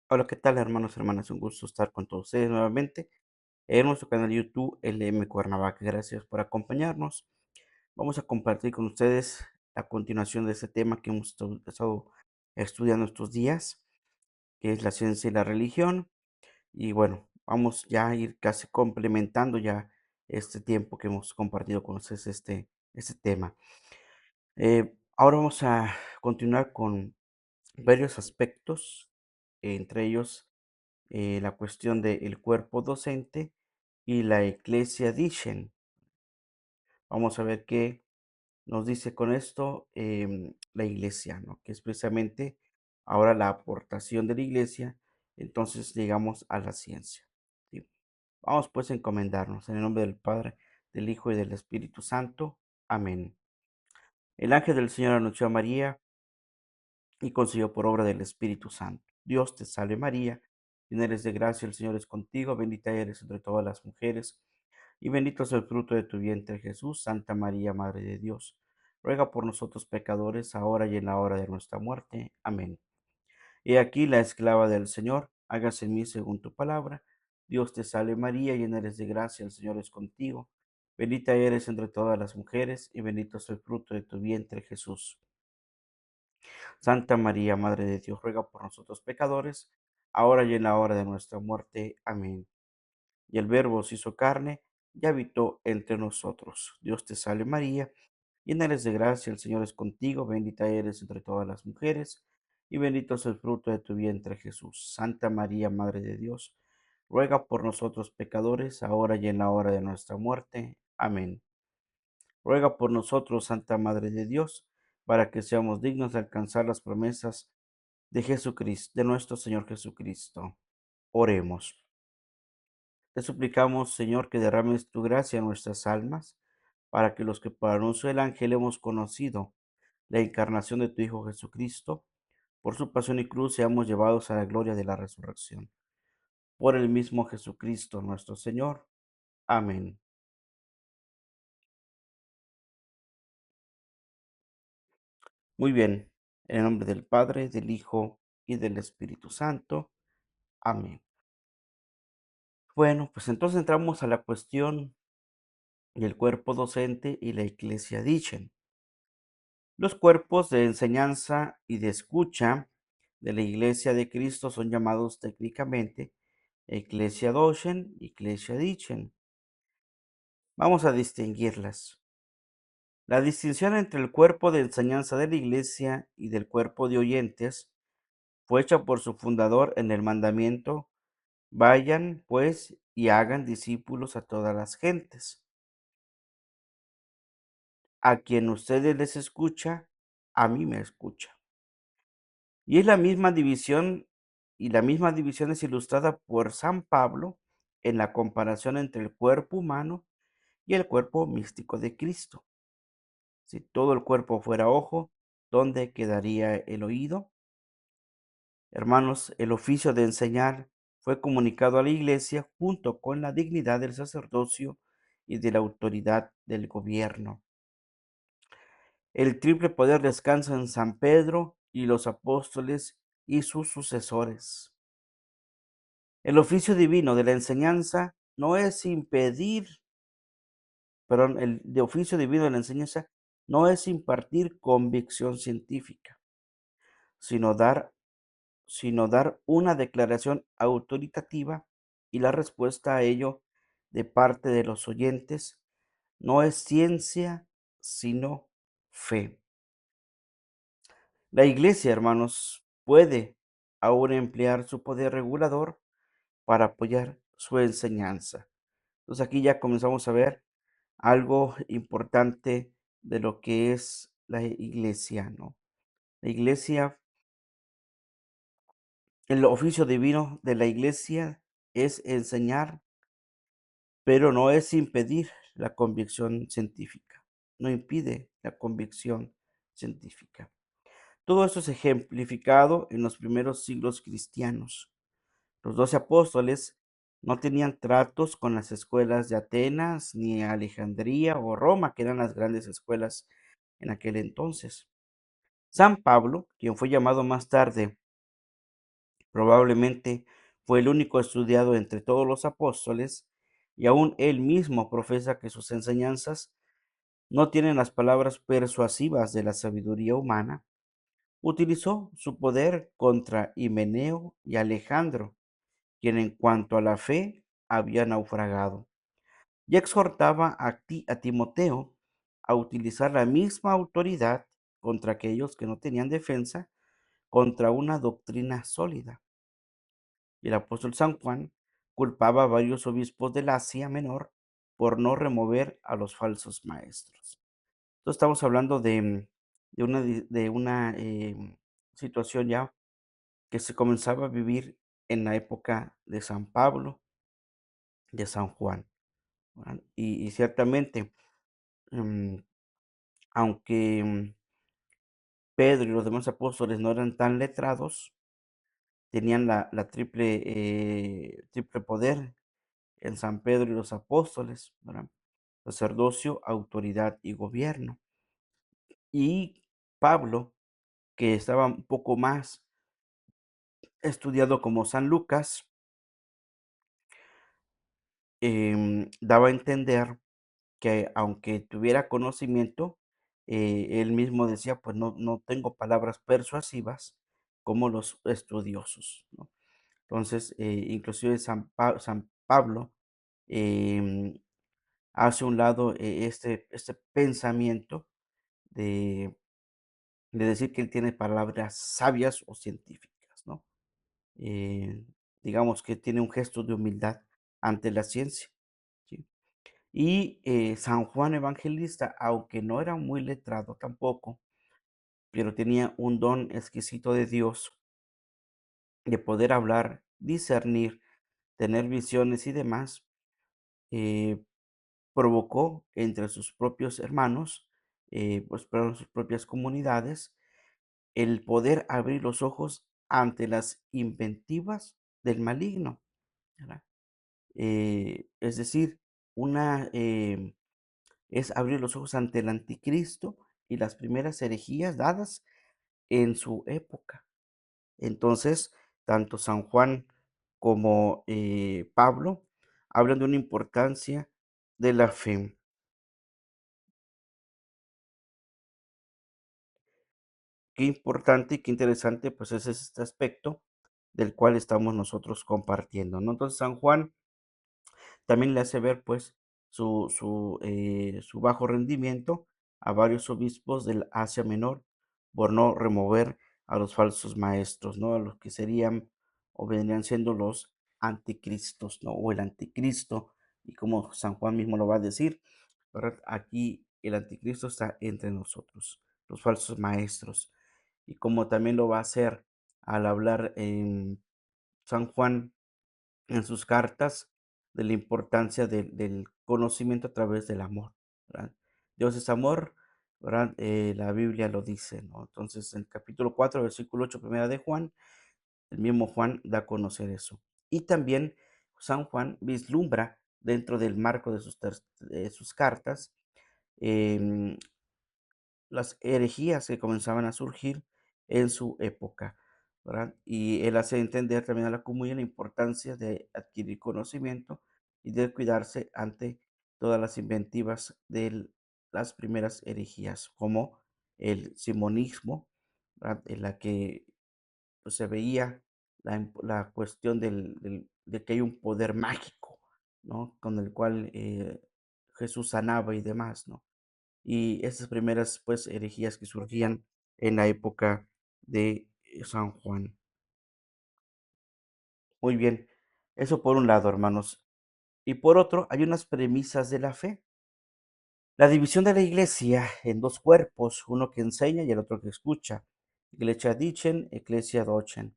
Hola, ¿qué tal, hermanos, hermanas? Un gusto estar con todos ustedes nuevamente en nuestro canal de YouTube LM Cuernavaca. Gracias por acompañarnos. Vamos a compartir con ustedes a continuación de este tema que hemos estado estudiando estos días, que es la ciencia y la religión. Y bueno, vamos ya a ir casi complementando ya este tiempo que hemos compartido con ustedes este tema. Ahora vamos a continuar con varios aspectos, entre ellos la cuestión del cuerpo docente y la Ecclesia Dicen. Vamos a ver qué nos dice con esto la iglesia, ¿no? Que es precisamente ahora la aportación de la iglesia. Entonces llegamos a la ciencia, ¿sí? Vamos pues a encomendarnos en el nombre del Padre, del Hijo y del Espíritu Santo. Amén. El ángel del Señor anunció a María y consiguió por obra del Espíritu Santo. Dios te salve María, llena eres de gracia, el Señor es contigo, bendita eres entre todas las mujeres, y bendito es el fruto de tu vientre Jesús. Santa María, Madre de Dios, ruega por nosotros pecadores, ahora y en la hora de nuestra muerte. Amén. He aquí la esclava del Señor, hágase en mí según tu palabra. Dios te salve María, llena eres de gracia, el Señor es contigo, bendita eres entre todas las mujeres, y bendito es el fruto de tu vientre Jesús. Santa María, Madre de Dios, ruega por nosotros pecadores, ahora y en la hora de nuestra muerte. Amén. Y el Verbo se hizo carne y habitó entre nosotros. Dios te salve María, llena eres de gracia, el Señor es contigo, bendita eres entre todas las mujeres, y bendito es el fruto de tu vientre Jesús. Santa María, Madre de Dios, ruega por nosotros pecadores, ahora y en la hora de nuestra muerte. Amén. Ruega por nosotros, Santa Madre de Dios, para que seamos dignos de alcanzar las promesas de Jesucristo, de nuestro Señor Jesucristo. Oremos. Te suplicamos, Señor, que derrames tu gracia en nuestras almas, para que los que por anuncio del ángel hemos conocido la encarnación de tu Hijo Jesucristo, por su pasión y cruz seamos llevados a la gloria de la resurrección. Por el mismo Jesucristo nuestro Señor. Amén. Muy bien. En el nombre del Padre, del Hijo y del Espíritu Santo. Amén. Bueno, pues entonces entramos a la cuestión del cuerpo docente y la Iglesia Dicen. Los cuerpos de enseñanza y de escucha de la Iglesia de Cristo son llamados técnicamente Ecclesia Docen y Ecclesia Dicen. Vamos a distinguirlas. La distinción entre el cuerpo de enseñanza de la Iglesia y del cuerpo de oyentes fue hecha por su fundador en el mandamiento: vayan, pues, y hagan discípulos a todas las gentes. A quien ustedes les escucha, a mí me escucha. Y es la misma división, y la misma división es ilustrada por San Pablo en la comparación entre el cuerpo humano y el cuerpo místico de Cristo. Si todo el cuerpo fuera ojo, ¿dónde quedaría el oído? Hermanos, el oficio de enseñar fue comunicado a la Iglesia junto con la dignidad del sacerdocio y de la autoridad del gobierno. El triple poder descansa en San Pedro y los apóstoles y sus sucesores. El oficio divino de la enseñanza no es impedir, perdón, el de oficio divino de la enseñanza no es impartir convicción científica, sino dar, sino dar una declaración autoritativa, y la respuesta a ello de parte de los oyentes no es ciencia, sino fe. La Iglesia, hermanos, puede aún emplear su poder regulador para apoyar su enseñanza. Entonces aquí ya comenzamos a ver algo importante de lo que es la iglesia, ¿no? La iglesia, el oficio divino de la iglesia es enseñar, pero no es impedir la convicción científica. No impide la convicción científica. Todo esto es ejemplificado en los primeros siglos cristianos. Los 12 apóstoles no tenían tratos con las escuelas de Atenas, ni Alejandría o Roma, que eran las grandes escuelas en aquel entonces. San Pablo, quien fue llamado más tarde Probablemente fue el único estudiado entre todos los apóstoles y aún él mismo profesa que sus enseñanzas no tienen las palabras persuasivas de la sabiduría humana. Utilizó su poder contra Himeneo y Alejandro, quien en cuanto a la fe había naufragado, y exhortaba a Timoteo a utilizar la misma autoridad contra aquellos que no tenían defensa contra una doctrina sólida. Y el apóstol San Juan culpaba a varios obispos del Asia Menor por no remover a los falsos maestros. Entonces estamos hablando de una situación ya que se comenzaba a vivir en la época de San Pablo, de San Juan, ¿verdad? Y ciertamente, mm, aunque Pedro y los demás apóstoles no eran tan letrados, tenían la triple poder en San Pedro y los apóstoles, ¿verdad? Sacerdocio, autoridad y gobierno. Y Pablo, que estaba un poco más estudiado como San Lucas, daba a entender que aunque tuviera conocimiento, él mismo decía, pues no tengo palabras persuasivas como los estudiosos, ¿no? Entonces, inclusive San Pablo em, hace a un lado este pensamiento de, de decir que él tiene palabras sabias o científicas, ¿no? Eh, digamos que tiene un gesto de humildad ante la ciencia, ¿sí? Y San Juan Evangelista, aunque no era muy letrado tampoco, pero tenía un don exquisito de Dios de poder hablar, discernir, tener visiones y demás, eh, provocó entre sus propios hermanos, pues perdón, sus propias comunidades, el poder abrir los ojos ante las inventivas del maligno, ¿verdad? Es decir, una, es abrir los ojos ante el anticristo y las primeras herejías dadas en su época. Entonces, tanto San Juan como Pablo hablan de una importancia de la fe. Qué importante y qué interesante, pues es este aspecto del cual estamos nosotros compartiendo, ¿no? Entonces, San Juan también le hace ver, pues, su bajo rendimiento a varios obispos del Asia Menor por no remover a los falsos maestros, ¿no? A los que serían o vendrían siendo los anticristos, ¿no? O el anticristo, y como San Juan mismo lo va a decir, ¿verdad? Aquí el anticristo está entre nosotros, los falsos maestros, y como también lo va a hacer al hablar en San Juan en sus cartas de la importancia del conocimiento a través del amor, ¿verdad? Dios es amor, ¿verdad? La Biblia lo dice, ¿no? Entonces, en el capítulo 4, versículo 8, primera de Juan, el mismo Juan da a conocer eso. Y también San Juan vislumbra dentro del marco de sus cartas em, las herejías que comenzaban a surgir en su época, ¿verdad? Y él hace entender también a la comunidad la importancia de adquirir conocimiento y de cuidarse ante todas las inventivas de las primeras herejías, como el simonismo, ¿verdad? En la que pues, se veía la cuestión de que hay un poder mágico, ¿no? Con el cual Jesús sanaba y demás, ¿no? Y esas primeras, pues, herejías que surgían en la época de San Juan. Muy bien, eso por un lado, hermanos. Y por otro, hay unas premisas de la fe. La división de la iglesia en dos cuerpos, uno que enseña y el otro que escucha. Iglesia dicen, Ecclesia docen,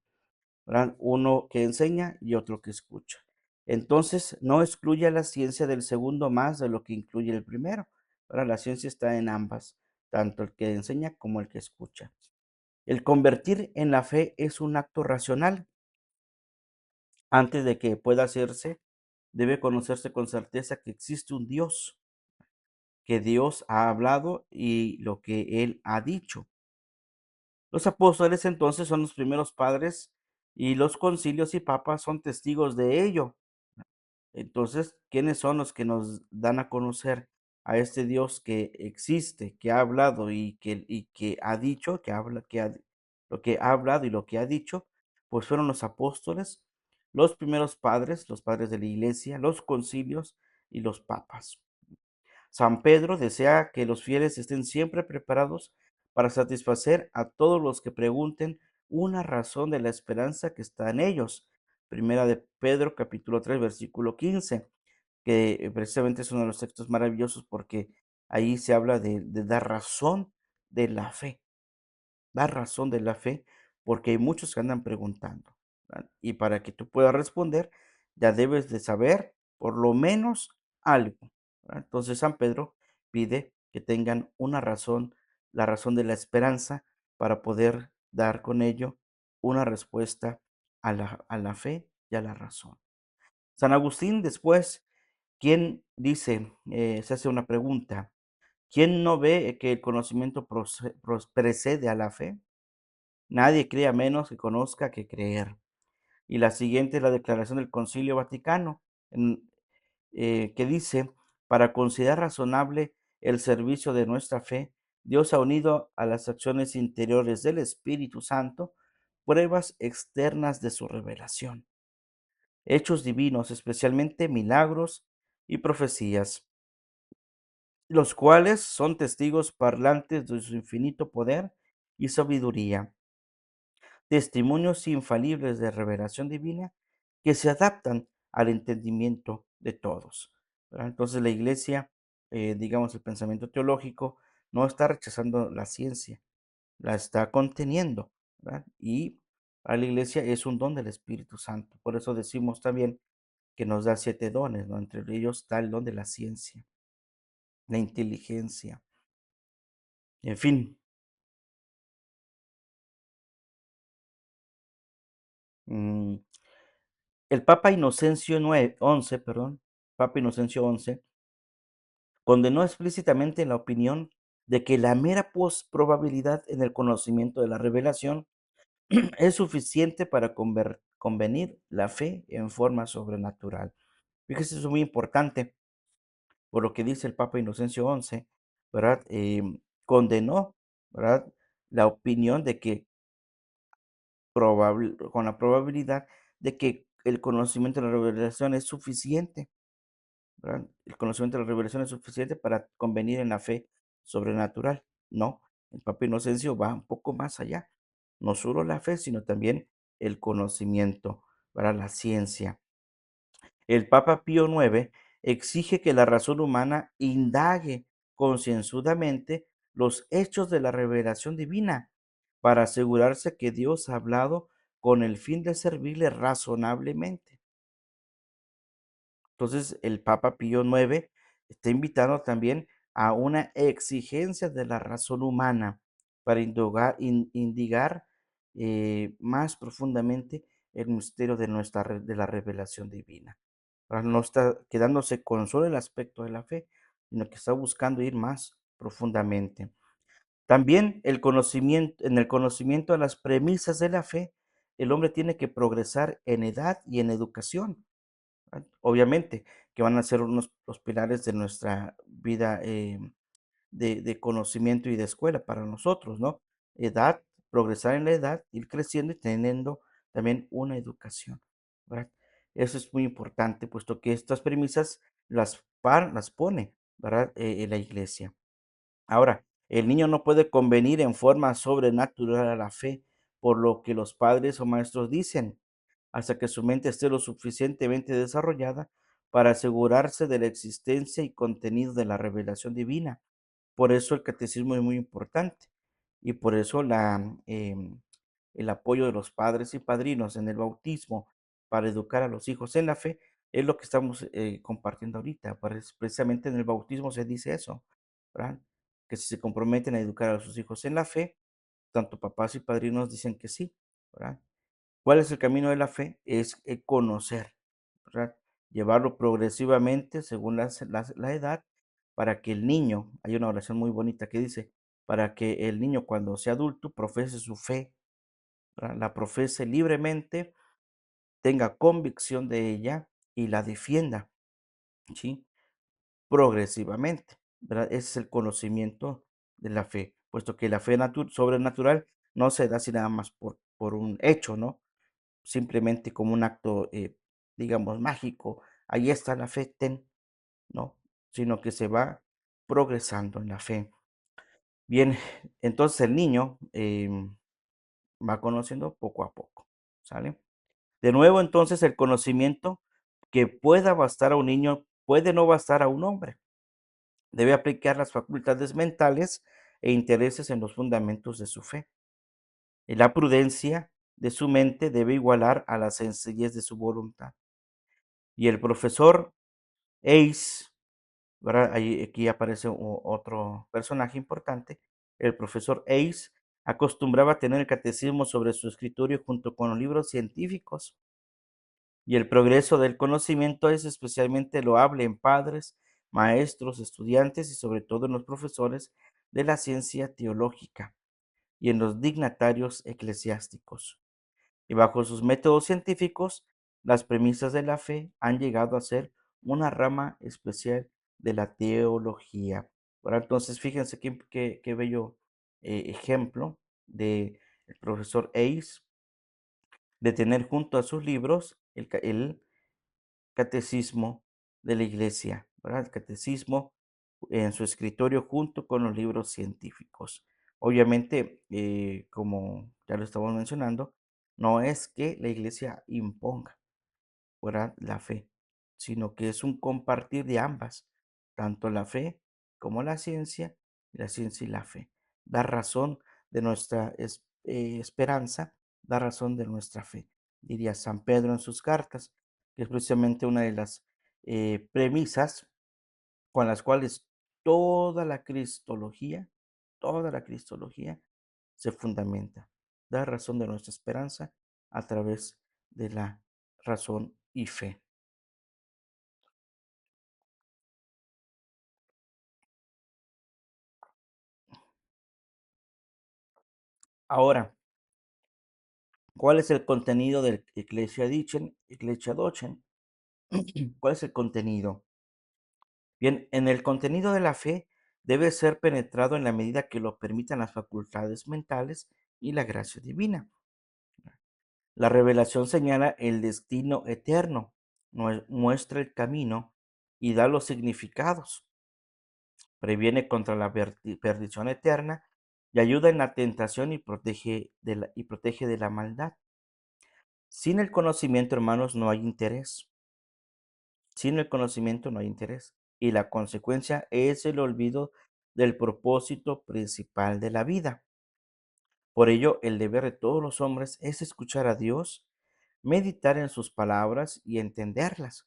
¿verdad? Uno que enseña y otro que escucha. Entonces, no excluye a la ciencia del segundo más de lo que incluye el primero. Ahora, la ciencia está en ambas, tanto el que enseña como el que escucha. El convertir en la fe es un acto racional. Antes de que pueda hacerse, debe conocerse con certeza que existe un Dios, que Dios ha hablado y lo que Él ha dicho. Los apóstoles entonces son los primeros padres y los concilios y papas son testigos de ello. Entonces, ¿quiénes son los que nos dan a conocer a este Dios que existe, que ha hablado y que ha dicho, que habla, lo que ha hablado y lo que ha dicho? Pues fueron los apóstoles, los primeros padres, los padres de la iglesia, los concilios y los papas. San Pedro desea que los fieles estén siempre preparados para satisfacer a todos los que pregunten una razón de la esperanza que está en ellos. Primera de Pedro, capítulo 3 versículo 15, que precisamente es uno de los textos maravillosos porque ahí se habla de dar razón de la fe, dar razón de la fe, porque hay muchos que andan preguntando, ¿verdad? Y para que tú puedas responder, ya debes de saber por lo menos algo, ¿verdad? Entonces San Pedro pide que tengan una razón, la razón de la esperanza, para poder dar con ello una respuesta a la fe y a la razón. San Agustín después, ¿quién dice? Se hace una pregunta. ¿Quién no ve que el conocimiento precede a la fe? Nadie crea menos que conozca que creer. Y la siguiente es la declaración del Concilio Vaticano, que dice, para considerar razonable el servicio de nuestra fe, Dios ha unido a las acciones interiores del Espíritu Santo pruebas externas de su revelación, hechos divinos, especialmente milagros y profecías, los cuales son testigos parlantes de su infinito poder y sabiduría, testimonios infalibles de revelación divina que se adaptan al entendimiento de todos, ¿verdad? Entonces la iglesia, digamos, el pensamiento teológico no está rechazando la ciencia, la está conteniendo, ¿verdad? Y a la iglesia es un don del Espíritu Santo. Por eso decimos también que nos da 7 dones, ¿no? Entre ellos está el don de la ciencia, la inteligencia, en fin. mm, el Papa Inocencio 11, perdón, Papa Inocencio 11, condenó explícitamente la opinión de que la mera probabilidad en el conocimiento de la revelación es suficiente para convenir la fe en forma sobrenatural. Fíjese, eso es muy importante, por lo que dice el Papa Inocencio 11, ¿verdad? Condenó, ¿verdad? La opinión de que con la probabilidad de que el conocimiento de la revelación es suficiente, ¿verdad? El conocimiento de la revelación es suficiente para convenir en la fe sobrenatural. No, el Papa Inocencio va un poco más allá. No solo la fe, sino también el conocimiento, para la ciencia. El Papa Pío IX exige que la razón humana indague concienzudamente los hechos de la revelación divina para asegurarse que Dios ha hablado con el fin de servirle razonablemente. Entonces, el Papa Pío IX está invitando también a una exigencia de la razón humana para indigar más profundamente el misterio de de la revelación divina. Ahora no está quedándose con solo el aspecto de la fe, sino que está buscando ir más profundamente. También en el conocimiento de las premisas de la fe, el hombre tiene que progresar en edad y en educación. Obviamente, que van a ser los pilares de nuestra vida, de conocimiento y de escuela para nosotros, ¿no? Edad, progresar en la edad, ir creciendo y teniendo también una educación, ¿verdad? Eso es muy importante, puesto que estas premisas las pone, ¿verdad? La iglesia. Ahora, el niño no puede convenir en forma sobrenatural a la fe, por lo que los padres o maestros dicen, hasta que su mente esté lo suficientemente desarrollada para asegurarse de la existencia y contenido de la revelación divina. Por eso el catecismo es muy importante y por eso el apoyo de los padres y padrinos en el bautismo para educar a los hijos en la fe es lo que estamos compartiendo ahorita. Precisamente en el bautismo se dice eso, ¿verdad? Que si se comprometen a educar a sus hijos en la fe, tanto papás y padrinos dicen que sí, ¿verdad? ¿Cuál es el camino de la fe? Es conocer, ¿verdad? Llevarlo progresivamente según la edad para que el niño, hay una oración muy bonita que dice, para que el niño cuando sea adulto profese su fe, ¿verdad? La profese libremente, tenga convicción de ella y la defienda, ¿sí? Progresivamente, ¿verdad? Ese es el conocimiento de la fe, puesto que la fe sobrenatural no se da así nada más por un hecho, ¿no? Simplemente como un acto, digamos, mágico. Ahí está la fe, ten, ¿no? Sino que se va progresando en la fe. Bien, entonces el niño va conociendo poco a poco, ¿sale? De nuevo, entonces, el conocimiento que pueda bastar a un niño puede no bastar a un hombre. Debe aplicar las facultades mentales e intereses en los fundamentos de su fe. Y la prudencia de su mente debe igualar a la sencillez de su voluntad. Y el profesor Ace, ¿verdad? Aquí aparece otro personaje importante. El profesor Ace acostumbraba a tener el catecismo sobre su escritorio junto con los libros científicos. Y el progreso del conocimiento es especialmente loable en padres, maestros, estudiantes y sobre todo en los profesores de la ciencia teológica y en los dignatarios eclesiásticos. Y bajo sus métodos científicos, las premisas de la fe han llegado a ser una rama especial de la teología. Ahora, entonces, fíjense qué bello ejemplo de el profesor Ace de tener junto a sus libros el catecismo de la iglesia, ¿verdad? El catecismo en su escritorio junto con los libros científicos. Obviamente, como ya lo estamos mencionando, no es que la iglesia imponga, ¿verdad? La fe, sino que es un compartir de ambas, tanto la fe como la ciencia y la fe. Da razón de nuestra esperanza, da razón de nuestra fe, diría San Pedro en sus cartas, que es precisamente una de las premisas con las cuales toda la cristología se fundamenta. Da razón de nuestra esperanza a través de la razón y fe. Ahora, ¿cuál es el contenido del Ecclesia Dicen, Ecclesia Docen? ¿Cuál es el contenido? Bien, en el contenido de la fe debe ser penetrado en la medida que lo permitan las facultades mentales y la gracia divina. La revelación señala el destino eterno, muestra el camino y da los significados. Previene contra la perdición eterna y ayuda en la tentación y protege de la maldad. Sin el conocimiento, hermanos, no hay interés. Sin el conocimiento no hay interés. Y la consecuencia es el olvido del propósito principal de la vida. Por ello, el deber de todos los hombres es escuchar a Dios, meditar en sus palabras y entenderlas.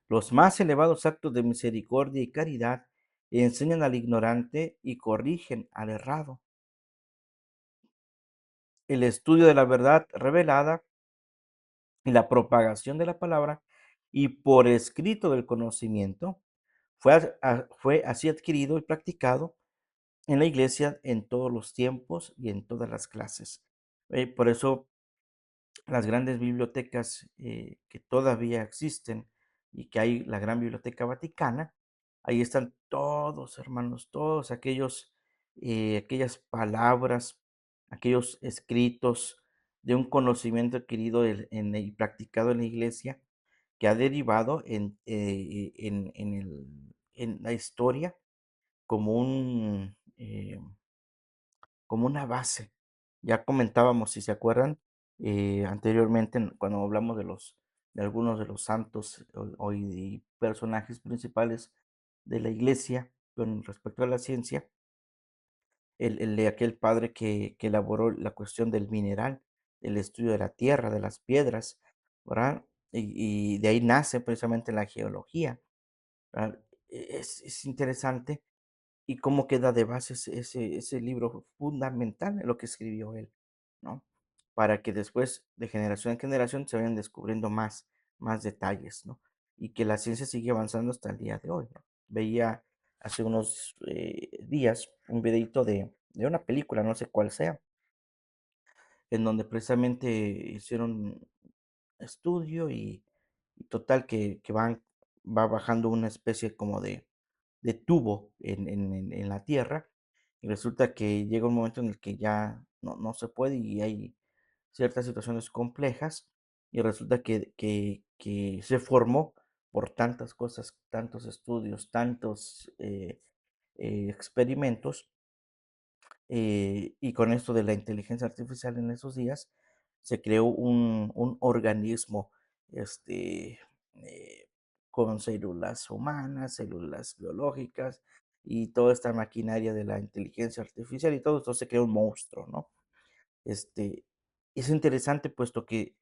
Los más elevados actos de misericordia y caridad enseñan al ignorante y corrigen al errado. El estudio de la verdad revelada y la propagación de la palabra y por escrito del conocimiento fue así adquirido y practicado en la iglesia en todos los tiempos y en todas las clases. Por eso las grandes bibliotecas que todavía existen y que hay la Gran Biblioteca Vaticana, ahí están todos, hermanos, todos aquellas palabras, aquellos escritos de un conocimiento adquirido y practicado en la iglesia que ha derivado en la historia como como una base. Ya comentábamos, si se acuerdan, anteriormente, cuando hablamos de algunos de los santos y personajes principales de la iglesia con respecto a la ciencia, el de aquel padre que elaboró la cuestión del mineral, el estudio de la tierra, de las piedras, ¿verdad? Y de ahí nace precisamente la geología, ¿verdad? Es interesante y cómo queda de base ese libro fundamental en lo que escribió él, ¿no? Para que después, de generación en generación, se vayan descubriendo más detalles, ¿no? Y que la ciencia sigue avanzando hasta el día de hoy, ¿no? Veía hace unos días un videito de una película, no sé cuál sea, en donde precisamente hicieron estudio y total que va bajando una especie como de tubo en la tierra, y resulta que llega un momento en el que ya no se puede y hay ciertas situaciones complejas, y resulta que se formó por tantas cosas, tantos estudios, tantos, experimentos, y con esto de la inteligencia artificial en esos días, se creó un organismo, este, eh, con células humanas, células biológicas y toda esta maquinaria de la inteligencia artificial y todo esto se creó un monstruo, ¿no? Este, es interesante puesto que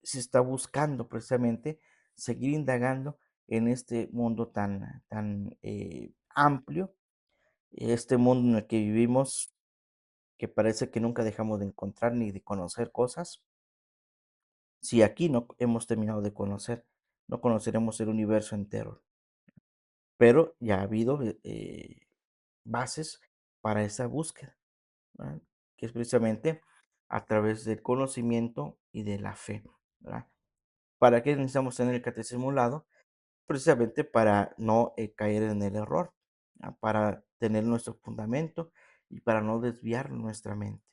se está buscando precisamente seguir indagando en este mundo tan amplio, este mundo en el que vivimos que parece que nunca dejamos de encontrar ni de conocer cosas. Si aquí no hemos terminado de conocer, no conoceremos el universo entero, pero ya ha habido bases para esa búsqueda, ¿verdad? Que es precisamente a través del conocimiento y de la fe, ¿verdad? ¿Para qué necesitamos tener el catecismo a un lado? Precisamente para no caer en el error, para tener nuestro fundamento y para no desviar nuestra mente,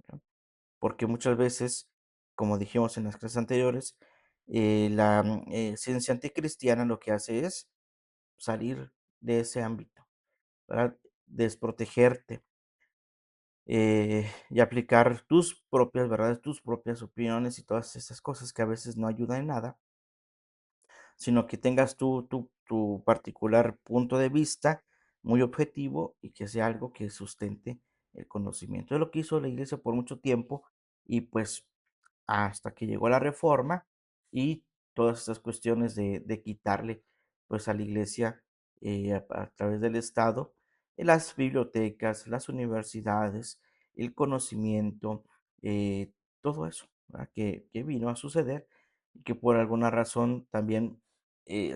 ¿verdad? Porque muchas veces, como dijimos en las clases anteriores, ciencia anticristiana lo que hace es salir de ese ámbito, ¿verdad? Desprotegerte y aplicar tus propias verdades, tus propias opiniones y todas esas cosas que a veces no ayudan en nada, sino que tengas tu particular punto de vista muy objetivo y que sea algo que sustente el conocimiento. Es lo que hizo la iglesia por mucho tiempo y pues hasta que llegó la reforma y todas estas cuestiones de quitarle pues a la iglesia a través del Estado las bibliotecas, las universidades, el conocimiento, todo eso, ¿verdad? Que vino a suceder y que por alguna razón también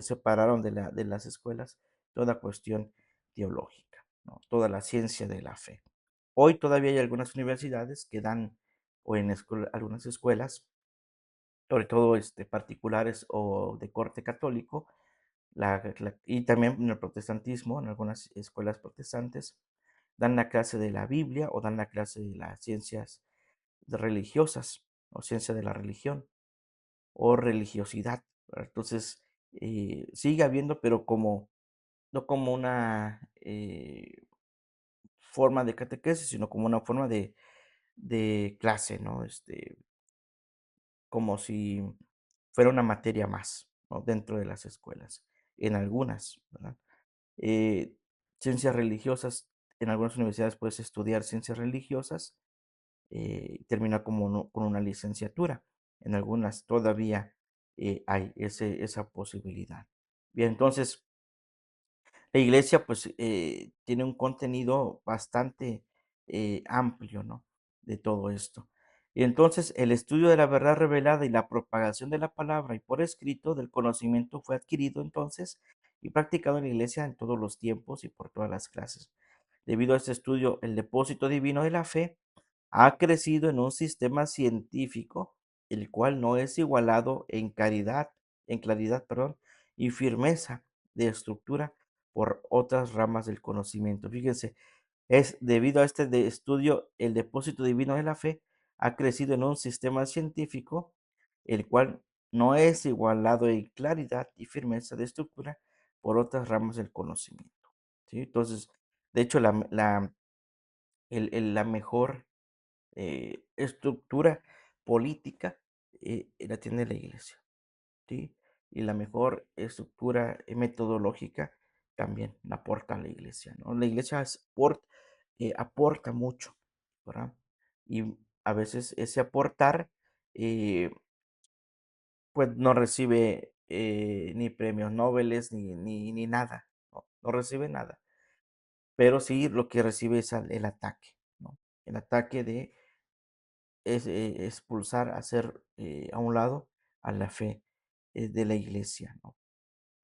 separaron de las escuelas toda cuestión teológica, ¿no? Toda la ciencia de la fe. Hoy todavía hay algunas universidades que dan, o en algunas escuelas, sobre todo particulares o de corte católico, y también en el protestantismo, en algunas escuelas protestantes, dan la clase de la Biblia o dan la clase de las ciencias religiosas o ciencia de la religión o religiosidad, ¿verdad? Entonces, sigue habiendo, pero no como una forma de catequesis, sino como una forma de clase, ¿no? Como si fuera una materia más, ¿no? Dentro de las escuelas, en algunas, ¿verdad? Eh, Ciencias religiosas, en algunas universidades puedes estudiar ciencias religiosas, terminar como con una licenciatura. En algunas todavía hay esa posibilidad. Bien, entonces, la iglesia, pues, tiene un contenido bastante, amplio, ¿no? De todo esto. Y entonces, el estudio de la verdad revelada y la propagación de la palabra y por escrito del conocimiento fue adquirido entonces y practicado en la iglesia en todos los tiempos y por todas las clases. Debido a este estudio, el depósito divino de la fe ha crecido en un sistema científico, el cual no es igualado en claridad, perdón, y firmeza de estructura por otras ramas del conocimiento. Fíjense, es debido a este estudio, el depósito divino de la fe ha crecido en un sistema científico, el cual no es igualado en claridad y firmeza de estructura por otras ramas del conocimiento. ¿Sí? Entonces, de hecho, la mejor estructura política la tiene la iglesia, ¿sí? Y la mejor estructura metodológica también la aporta la iglesia, ¿no? La iglesia aporta mucho, ¿verdad? Y a veces ese aportar, eh, pues no recibe ni premios Nobel ni nada, ¿no? No recibe nada, pero sí lo que recibe es el ataque, ¿no? El ataque de expulsar, hacer a un lado a la fe de la iglesia, ¿no?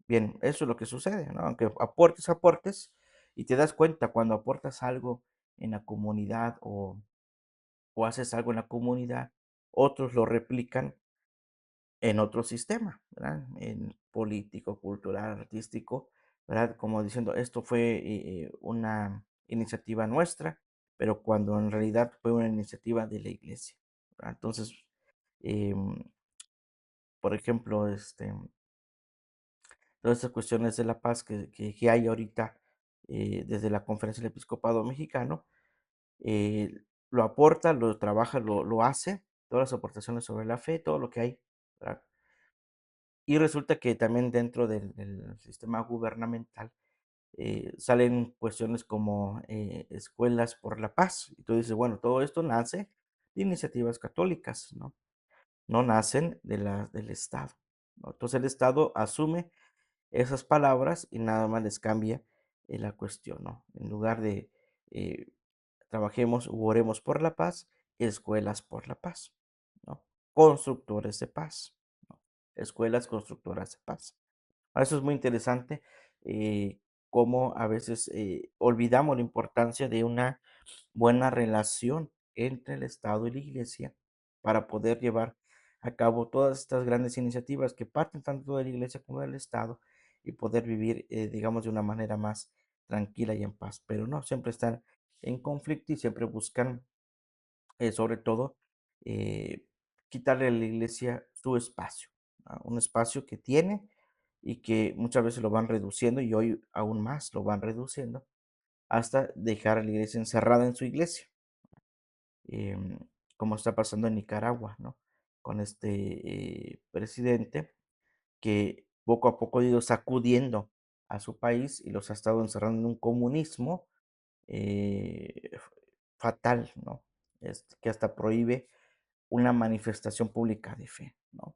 Bien, eso es lo que sucede, ¿no? Aunque aportes, y te das cuenta cuando aportas algo en la comunidad o haces algo en la comunidad, otros lo replican en otro sistema, ¿verdad? En político, cultural, artístico, ¿verdad? Como diciendo, esto fue una iniciativa nuestra, pero cuando en realidad fue una iniciativa de la iglesia, ¿verdad? Entonces, em, por ejemplo, todas estas cuestiones de la paz que hay ahorita desde la Conferencia del Episcopado Mexicano, eh, lo aporta, lo trabaja, lo hace, todas las aportaciones sobre la fe, todo lo que hay, ¿verdad? Y resulta que también dentro del sistema gubernamental salen cuestiones como escuelas por la paz. Y tú dices, bueno, todo esto nace de iniciativas católicas, ¿no? No nacen del Estado, ¿no? Entonces el Estado asume esas palabras y nada más les cambia la cuestión, ¿no? En lugar de eh, trabajemos u oremos por la paz, escuelas por la paz, ¿no? Constructores de paz, ¿no? Escuelas constructoras de paz. Eso es muy interesante, cómo a veces olvidamos la importancia de una buena relación entre el Estado y la Iglesia para poder llevar a cabo todas estas grandes iniciativas que parten tanto de la Iglesia como del Estado y poder vivir, digamos, de una manera más tranquila y en paz. Pero no, siempre están en conflicto y siempre buscan, sobre todo, eh, quitarle a la Iglesia su espacio, ¿no? Un espacio que tiene y que muchas veces lo van reduciendo y hoy aún más lo van reduciendo hasta dejar a la iglesia encerrada en su iglesia, em, como está pasando en Nicaragua, ¿no? Con este presidente que poco a poco ha ido sacudiendo a su país y los ha estado encerrando en un comunismo fatal, ¿no? Que hasta prohíbe una manifestación pública de fe, ¿no?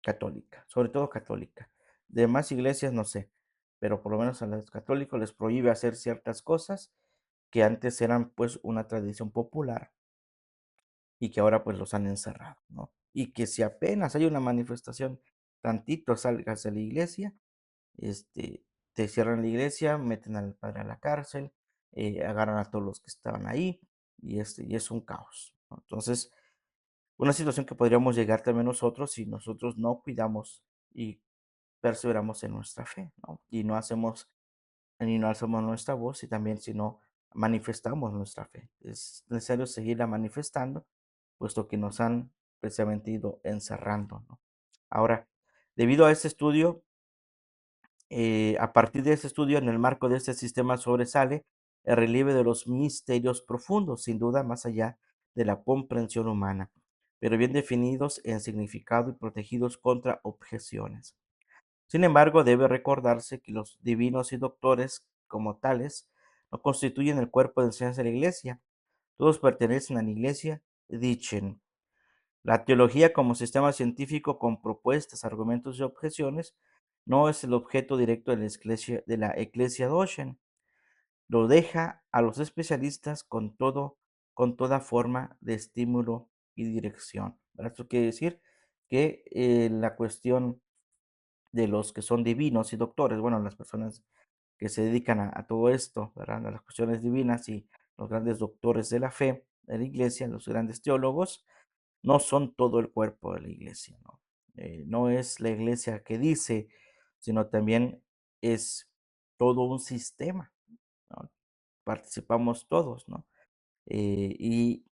Católica, sobre todo católica. Demás iglesias no sé, pero por lo menos a los católicos les prohíbe hacer ciertas cosas que antes eran pues una tradición popular y que ahora pues los han encerrado, ¿no? Y que si apenas hay una manifestación, tantito salgas de la iglesia, este, te cierran la iglesia, meten al padre a la cárcel, agarran a todos los que estaban ahí y es un caos, ¿no? Entonces, una situación que podríamos llegar también nosotros si nosotros no cuidamos y perseveramos en nuestra fe, ¿no? Y no alzamos nuestra voz y también si no manifestamos nuestra fe. Es necesario seguirla manifestando, puesto que nos han precisamente ido encerrando, ¿no? Ahora, debido a este estudio, a partir de este estudio, en el marco de este sistema sobresale el relieve de los misterios profundos, sin duda más allá de la comprensión humana, pero bien definidos en significado y protegidos contra objeciones. Sin embargo, debe recordarse que los divinos y doctores, como tales, no constituyen el cuerpo de enseñanza de la Iglesia. Todos pertenecen a la Iglesia, dicen. La teología como sistema científico con propuestas, argumentos y objeciones no es el objeto directo de la Ecclesia Docen. Lo deja a los especialistas con toda forma de estímulo y dirección. ¿Verdad? Esto quiere decir que la cuestión de los que son divinos y doctores, bueno, las personas que se dedican a todo esto, ¿verdad? A las cuestiones divinas y los grandes doctores de la fe de la iglesia, los grandes teólogos, no son todo el cuerpo de la iglesia, ¿no? No es la iglesia que dice, sino también es todo un sistema, ¿no? Participamos todos, ¿no? Y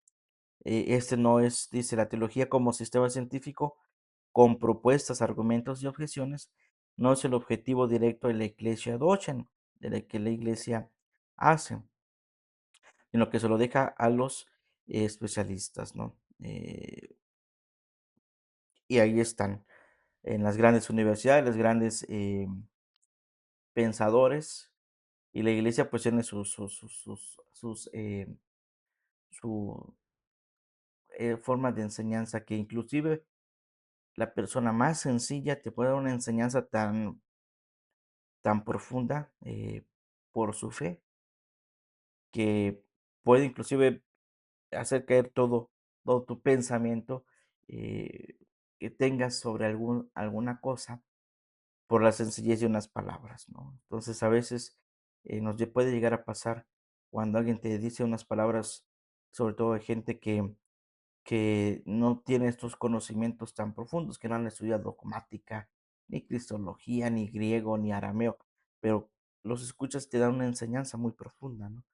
este no es, dice la teología como sistema científico con propuestas, argumentos y objeciones, no es el objetivo directo de la iglesia docen, de la que la iglesia hace, sino que se lo deja a los especialistas, ¿no? Y ahí están, en las grandes universidades, los grandes pensadores, y la iglesia pues tiene su forma de enseñanza que inclusive la persona más sencilla te puede dar una enseñanza tan profunda por su fe que puede inclusive hacer caer todo tu pensamiento eh, que tengas sobre alguna cosa por la sencillez de unas palabras, ¿no? Entonces a veces puede llegar a pasar cuando alguien te dice unas palabras sobre todo de gente que no tiene estos conocimientos tan profundos, que no han estudiado dogmática, ni cristología, ni griego, ni arameo, pero los escuchas te dan una enseñanza muy profunda, ¿no?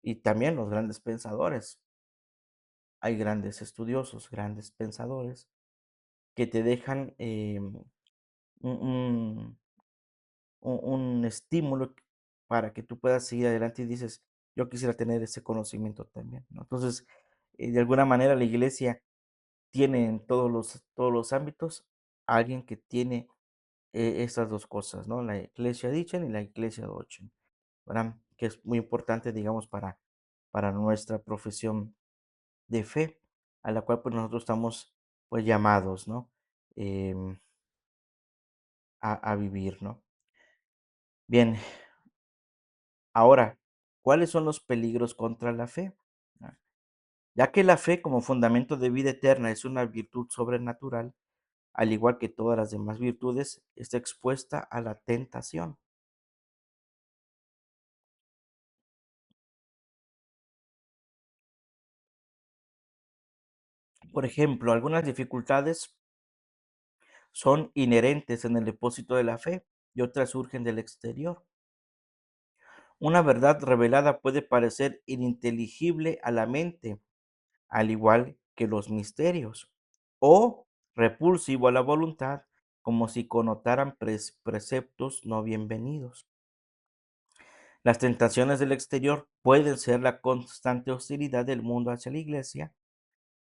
Y también los grandes pensadores. Hay grandes estudiosos, grandes pensadores que te dejan un, un- un estímulo para que tú puedas seguir adelante y dices, yo quisiera tener ese conocimiento también, ¿no? Entonces, de alguna manera la iglesia tiene en todos los ámbitos a alguien que tiene estas dos cosas, ¿no? La iglesia Dichen y la iglesia Dochen, ¿verdad? Que es muy importante, digamos, para nuestra profesión de fe, a la cual pues nosotros estamos pues llamados, ¿no? Em, a vivir, ¿no? Bien, ahora, ¿cuáles son los peligros contra la fe? Ah, ya que la fe como fundamento de vida eterna es una virtud sobrenatural, al igual que todas las demás virtudes, está expuesta a la tentación. Por ejemplo, algunas dificultades son inherentes en el depósito de la fe y otras surgen del exterior. Una verdad revelada puede parecer ininteligible a la mente, al igual que los misterios, o repulsivo a la voluntad, como si connotaran preceptos no bienvenidos. Las tentaciones del exterior pueden ser la constante hostilidad del mundo hacia la iglesia,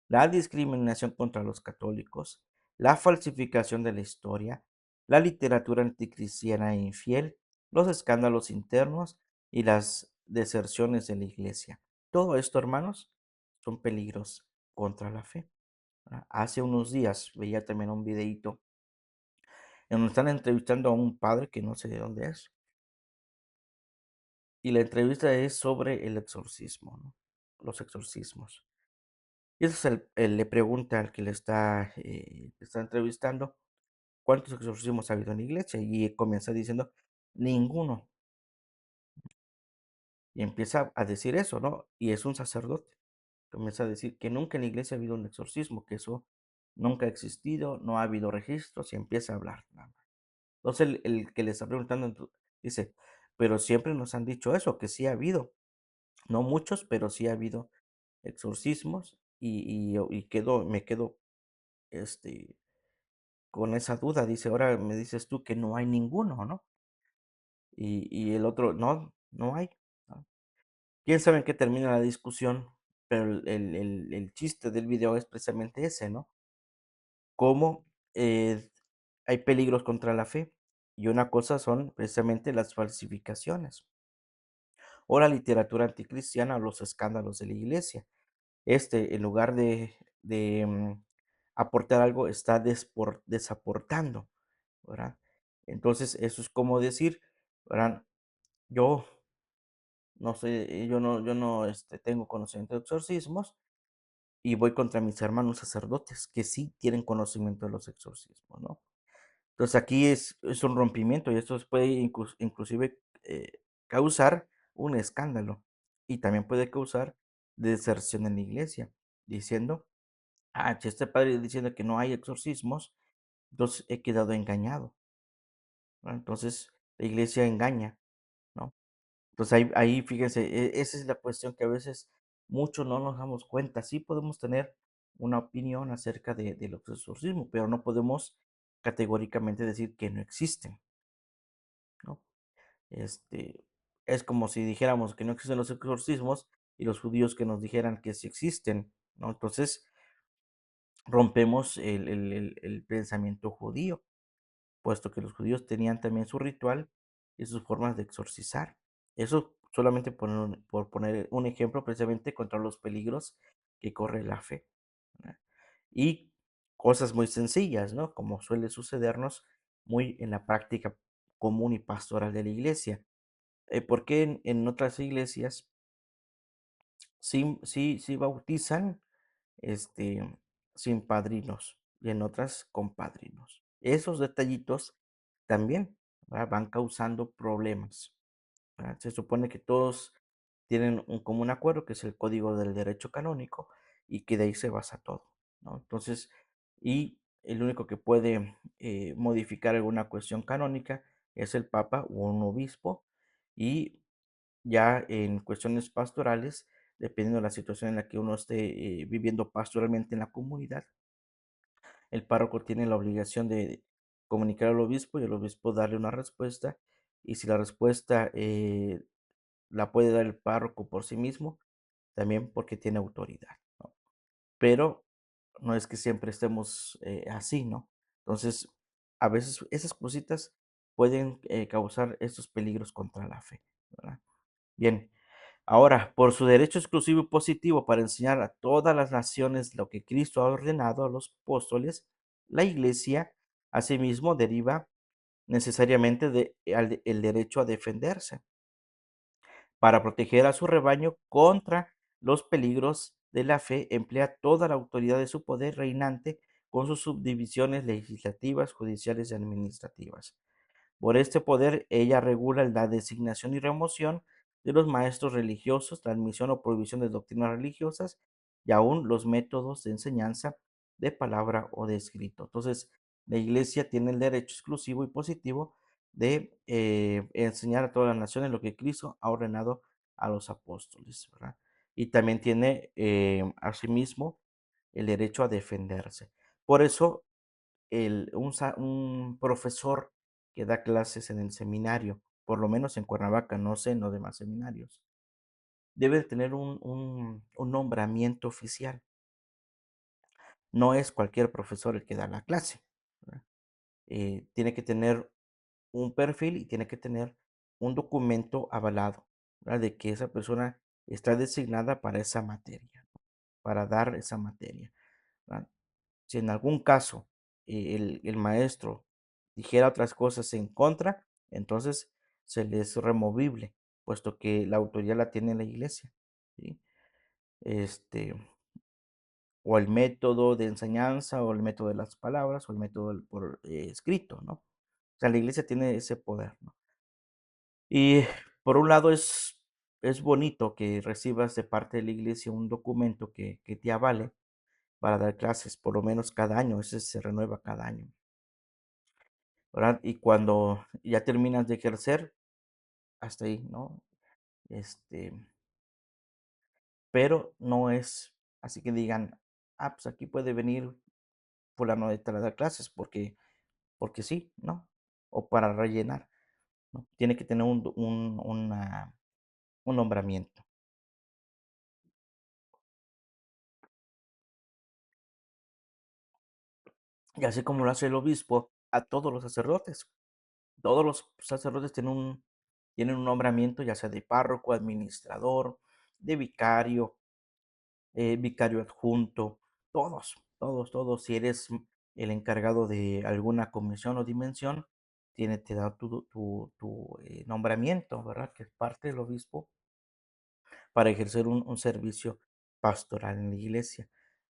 la discriminación contra los católicos, la falsificación de la historia, la literatura anticristiana e infiel, los escándalos internos y las deserciones de la iglesia. Todo esto, hermanos, son peligros contra la fe. ¿Verdad? Hace unos días veía también un videíto en donde están entrevistando a un padre que no sé de dónde es, y la entrevista es sobre el exorcismo, ¿no? Los exorcismos. Y eso es le pregunta al que le está entrevistando, ¿cuántos exorcismos ha habido en la iglesia? Y comienza diciendo, ninguno. Y empieza a decir eso, ¿no? Y es un sacerdote. Comienza a decir que nunca en la iglesia ha habido un exorcismo, que eso nunca ha existido, no ha habido registros, y empieza a hablar. Nada más. Entonces el que le está preguntando dice, pero siempre nos han dicho eso, que sí ha habido, no muchos, pero sí ha habido exorcismos, me quedo este, con esa duda. Dice, ahora me dices tú que no hay ninguno, ¿no? Y el otro, no, no hay. ¿No? Quién sabe en qué termina la discusión, pero el chiste del video es precisamente ese, ¿no? Cómo hay peligros contra la fe. Y una cosa son precisamente las falsificaciones o la literatura anticristiana o los escándalos de la iglesia. En lugar de aportar algo, está desaportando, ¿verdad? Entonces, eso es como decir, ¿verdad? Yo no sé, yo no tengo conocimiento de exorcismos y voy contra mis hermanos sacerdotes que sí tienen conocimiento de los exorcismos, ¿no? Entonces aquí es un rompimiento y esto puede inclusive causar un escándalo y también puede causar deserción en la iglesia, diciendo, ah, si este padre diciendo que no hay exorcismos, entonces he quedado engañado, ¿no? Entonces la iglesia engaña, ¿no? Entonces ahí fíjense, esa es la cuestión que a veces muchos no nos damos cuenta. Sí podemos tener una opinión acerca de los exorcismos, pero no podemos categóricamente decir que no existen, ¿no? Este, es como si dijéramos que no existen los exorcismos y los judíos que nos dijeran que sí existen, ¿no? Entonces rompemos el pensamiento judío, puesto que los judíos tenían también su ritual y sus formas de exorcizar. Eso solamente por poner un ejemplo precisamente contra los peligros que corre la fe. ¿Verdad? Y cosas muy sencillas, ¿no? Como suele sucedernos muy en la práctica común y pastoral de la iglesia. ¿Por qué en otras iglesias sí bautizan este, sin padrinos y en otras con padrinos? Esos detallitos también, ¿verdad? Van causando problemas, ¿verdad? Se supone que todos tienen un común acuerdo, que es el Código del Derecho Canónico, y que de ahí se basa todo, ¿no? Entonces, y el único que puede modificar alguna cuestión canónica es el Papa o un obispo, y ya en cuestiones pastorales, dependiendo de la situación en la que uno esté viviendo pastoralmente en la comunidad, el párroco tiene la obligación de comunicar al obispo y el obispo darle una respuesta. Y si la respuesta la puede dar el párroco por sí mismo, también porque tiene autoridad, ¿no? Pero no es que siempre estemos así, ¿no? Entonces, a veces esas cositas pueden causar estos peligros contra la fe, ¿verdad? Bien, ahora, por su derecho exclusivo y positivo para enseñar a todas las naciones lo que Cristo ha ordenado a los apóstoles, la Iglesia asimismo deriva necesariamente el derecho a defenderse para proteger a su rebaño contra los peligros de la fe, emplea toda la autoridad de su poder reinante con sus subdivisiones legislativas, judiciales y administrativas. Por este poder, ella regula la designación y remoción de los maestros religiosos, transmisión o prohibición de doctrinas religiosas y aún los métodos de enseñanza de palabra o de escrito. Entonces, la Iglesia tiene el derecho exclusivo y positivo de enseñar a todas las naciones lo que Cristo ha ordenado a los apóstoles, ¿verdad? Y también tiene asimismo el derecho a defenderse. Por eso un profesor que da clases en el seminario, por lo menos en Cuernavaca, no sé en los demás seminarios, debe de tener un nombramiento oficial. No es cualquier profesor el que da la clase, ¿verdad? Tiene que tener un perfil y tiene que tener un documento avalado, ¿verdad? De que esa persona está designada para esa materia, ¿no? Para dar esa materia, ¿verdad? Si en algún caso el maestro dijera otras cosas en contra, entonces se le es removible, puesto que la autoridad la tiene la iglesia, ¿sí? Este, o el método de enseñanza, o el método de las palabras, o el método por escrito, ¿no? O sea, la iglesia tiene ese poder, ¿no? Y por un lado es bonito que recibas de parte de la iglesia un documento que te avale para dar clases, por lo menos cada año, ese se renueva cada año, ¿verdad? Y cuando ya terminas de ejercer, hasta ahí, ¿no? Este, pero no es así que digan, ah, pues aquí puede venir fulano de tal a dar clases porque sí, ¿no? O para rellenar, ¿no? Tiene que tener un nombramiento. Y así como lo hace el obispo a todos los sacerdotes. Todos los sacerdotes tienen un nombramiento, ya sea de párroco, administrador, de vicario, vicario adjunto, todos. Si eres el encargado de alguna comisión o dimensión, te da tu nombramiento, ¿verdad? Que es parte del obispo para ejercer un servicio pastoral en la iglesia,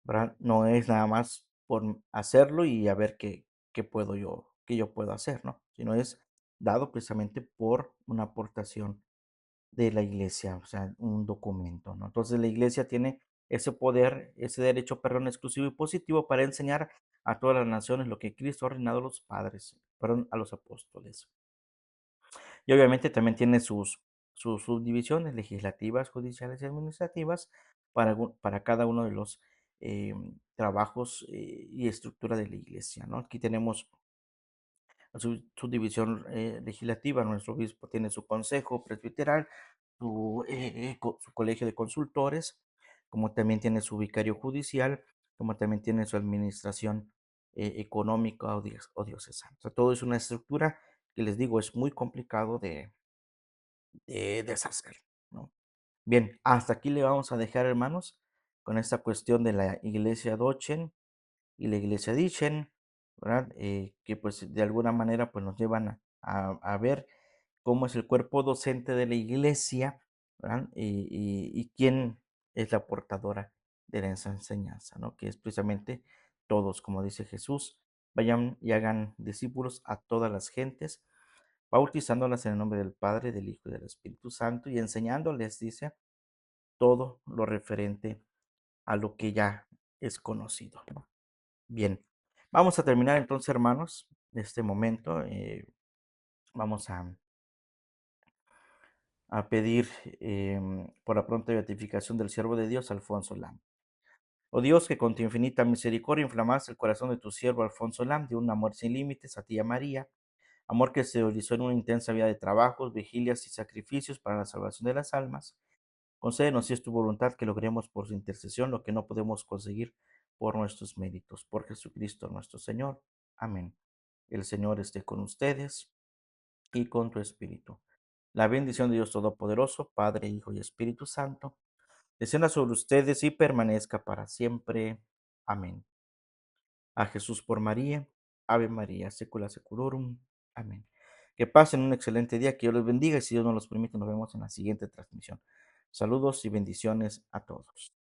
¿verdad? No es nada más por hacerlo y a ver qué yo puedo hacer, ¿no? Sino es dado precisamente por una aportación de la iglesia, o sea, un documento, ¿no? Entonces la iglesia tiene ese poder, ese derecho, perdón, exclusivo y positivo para enseñar a todas las naciones lo que Cristo ha ordenado a los padres, perdón, a los apóstoles. Y obviamente también tiene sus subdivisiones legislativas, judiciales y administrativas para cada uno de los trabajos y estructura de la iglesia, ¿no? Aquí tenemos su división legislativa, nuestro obispo tiene su consejo presbiteral, su colegio de consultores, como también tiene su vicario judicial, como también tiene su administración económica o diocesana. O sea, todo es una estructura que les digo, es muy complicado de deshacer, ¿no? Bien, hasta aquí le vamos a dejar, hermanos, con esta cuestión de la iglesia Dochen y la iglesia Dichen, ¿verdad? Que pues de alguna manera pues nos llevan a ver cómo es el cuerpo docente de la iglesia, ¿verdad? Y quién es la portadora de esa enseñanza, ¿no? Que es precisamente todos, como dice Jesús, vayan y hagan discípulos a todas las gentes, bautizándolas en el nombre del Padre, del Hijo y del Espíritu Santo y enseñándoles, dice, todo lo referente a lo que ya es conocido. Bien, vamos a terminar entonces, hermanos, en este momento. Vamos a pedir por la pronta beatificación del siervo de Dios, Alfonso Lam. Oh Dios, que con tu infinita misericordia inflamaste el corazón de tu siervo Alfonso Lam de un amor sin límites a ti y a María, amor que se realizó en una intensa vida de trabajos, vigilias y sacrificios para la salvación de las almas. Concédenos, si es tu voluntad, que logremos por su intercesión lo que no podemos conseguir por nuestros méritos. Por Jesucristo nuestro Señor. Amén. El Señor esté con ustedes y con tu espíritu. La bendición de Dios Todopoderoso, Padre, Hijo y Espíritu Santo, descienda sobre ustedes y permanezca para siempre. Amén. A Jesús por María, Ave María, secula seculorum. Amén. Que pasen un excelente día, que Dios los bendiga y si Dios nos los permite, nos vemos en la siguiente transmisión. Saludos y bendiciones a todos.